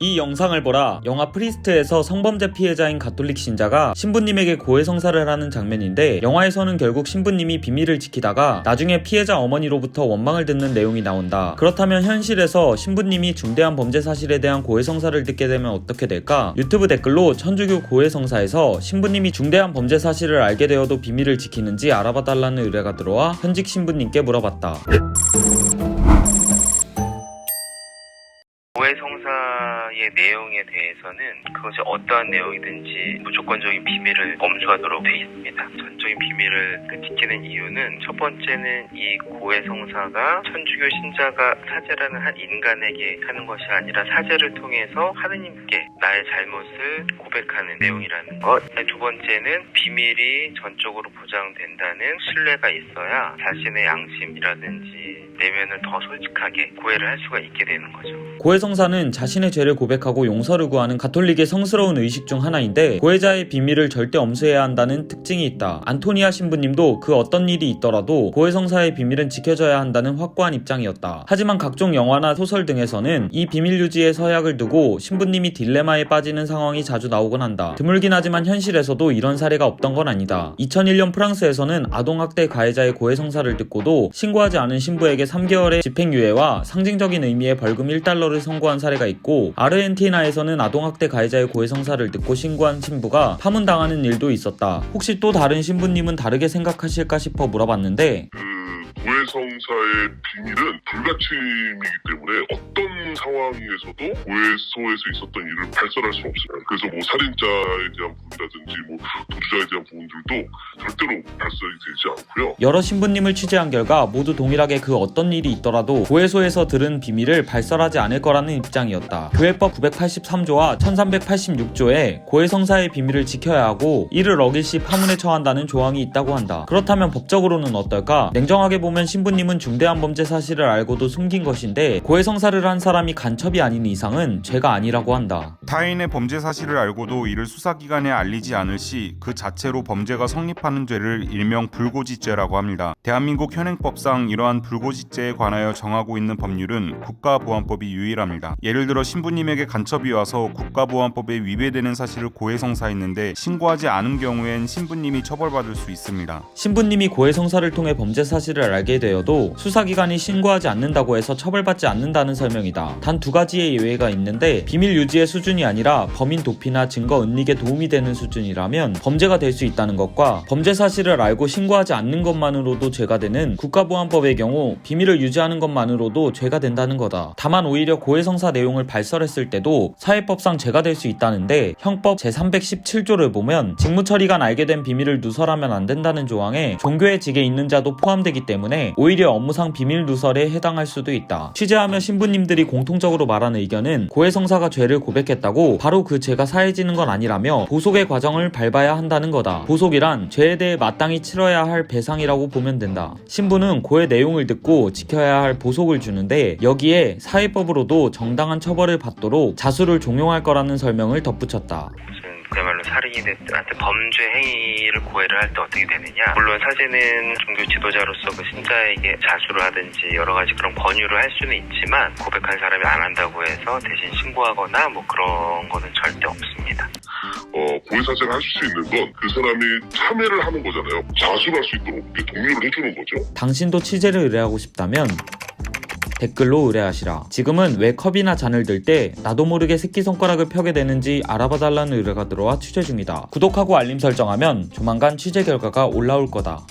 이 영상을 보라. 영화 프리스트에서 성범죄 피해자인 가톨릭 신자가 신부님에게 고해성사를 하는 장면인데, 영화에서는 결국 신부님이 비밀을 지키다가 나중에 피해자 어머니로부터 원망을 듣는 내용이 나온다. 그렇다면 현실에서 신부님이 중대한 범죄 사실에 대한 고해성사를 듣게 되면 어떻게 될까? 유튜브 댓글로 천주교 고해성사에서 신부님이 중대한 범죄 사실을 알게 되어도 비밀을 지키는지 알아봐달라는 의뢰가 들어와 현직 신부님께 물어봤다. 고해성사의 내용에 대해서는 그것이 어떠한 내용이든지 무조건적인 비밀을 엄수하도록 되어 있습니다. 전적인 비밀을 지키는 이유는, 첫 번째는 이 고해성사가 천주교 신자가 사제라는 한 인간에게 하는 것이 아니라 사제를 통해서 하느님께 나의 잘못을 고백하는 내용이라는 것. 두 번째는 비밀이 전적으로 보장된다는 신뢰가 있어야 자신의 양심이라든지 내면을 더 솔직하게 고해를 할 수가 있게 되는 거죠. 고해성사는 자신의 죄를 고백하고 용서를 구하는 가톨릭의 성스러운 의식 중 하나인데, 고해자의 비밀을 절대 엄수해야 한다는 특징이 있다. 안토니아 신부님도 그 어떤 일이 있더라도 고해성사의 비밀은 지켜져야 한다는 확고한 입장이었다. 하지만 각종 영화나 소설 등에서는 이 비밀 유지의 서약을 두고 신부님이 딜레마에 빠지는 상황이 자주 나오곤 한다. 드물긴 하지만 현실에서도 이런 사례가 없던 건 아니다. 2001년 프랑스에서는 아동학대 가해자의 고해성사를 듣고도 신고하지 않은 신부에게 3개월의 집행유예와 상징적인 의미의 벌금 1달러를 선고한 사례가 있고, 아르헨티나에서는 아동학대 가해자의 고해성사를 듣고 신고한 신부가 파문당하는 일도 있었다. 혹시 또 다른 신부님은 다르게 생각하실까 싶어 물어봤는데, 고해성사의 비밀은 불가침이기 때문에 어떤 상황에서도 고해소에서 있었던 일을 발설할 수 없어요. 그래서 살인자에 대한 부분이라든지 도주자에 대한 부분들도 절대로 발설이 되지 않고요. 여러 신부님을 취재한 결과 모두 동일하게 그 어떤 일이 있더라도 고해소에서 들은 비밀을 발설하지 않을 거라는 입장이었다. 교회법 983조와 1386조에 고해성사의 비밀을 지켜야 하고 이를 어길 시 파문에 처한다는 조항이 있다고 한다. 그렇다면 법적으로는 어떨까? 냉정하게 보면 신부님은 중대한 범죄 사실을 알고도 숨긴 것인데, 고해성사를 한 사람이 간첩이 아닌 이상은 죄가 아니라고 한다. 타인의 범죄 사실을 알고도 이를 수사기관에 알리지 않을 시 그 자체로 범죄가 성립하는 죄를 일명 불고지죄라고 합니다. 대한민국 현행법상 이러한 불고지죄에 관하여 정하고 있는 법률은 국가보안법이 유일합니다. 예를 들어 신부님에게 간첩이 와서 국가보안법에 위배되는 사실을 고해성사했는데 신고하지 않은 경우엔 신부님이 처벌받을 수 있습니다. 신부님이 고해성사를 통해 범죄 사실을 알게 되어도 수사기관이 신고하지 않는다고 해서 처벌받지 않는다는 설명이다. 단 2가지의 예외가 있는데, 비밀 유지의 수준이 아니라 범인 도피나 증거 은닉에 도움이 되는 수준이라면 범죄가 될 수 있다는 것과, 범죄 사실을 알고 신고하지 않는 것만으로도 죄가 되는 국가보안법의 경우 비밀을 유지하는 것만으로도 죄가 된다는 거다. 다만 오히려 고해성사 내용을 발설했을 때도 사회법상 죄가 될 수 있다는데, 형법 제317조를 보면 직무처리관 알게 된 비밀을 누설하면 안 된다는 조항에 종교의 직에 있는 자도 포함되기 때문에 오히려 업무상 비밀 누설에 해당할 수도 있다. 취재하며 신부님들이 공통적으로 말하는 의견은, 고해성사가 죄를 고백했다고 바로 그 죄가 사해지는 건 아니라며 보속의 과정을 밟아야 한다는 거다. 보속이란 죄에 대해 마땅히 치러야 할 배상이라고 보면 된다. 신부는 고해 내용을 듣고 지켜야 할 보속을 주는데, 여기에 사회법으로도 정당한 처벌을 받도록 자수를 종용할 거라는 설명을 덧붙였다. 그야말로 살인이 됐든 하여튼 범죄 행위를 고해를 할 때 어떻게 되느냐, 물론 사제는 종교 지도자로서 그 신자에게 자수를 하든지 여러 가지 그런 권유를 할 수는 있지만, 고백한 사람이 안 한다고 해서 대신 신고하거나 그런 거는 절대 없습니다. 고해사제가 할 수 있는 건 그 사람이 참여를 하는 거잖아요. 자수를 할 수 있도록 독려를 해주는 거죠. 당신도 취재를 의뢰하고 싶다면 댓글로 의뢰하시라. 지금은 왜 컵이나 잔을 들 때 나도 모르게 새끼손가락을 펴게 되는지 알아봐달라는 의뢰가 들어와 취재 중이다. 구독하고 알림 설정하면 조만간 취재 결과가 올라올 거다.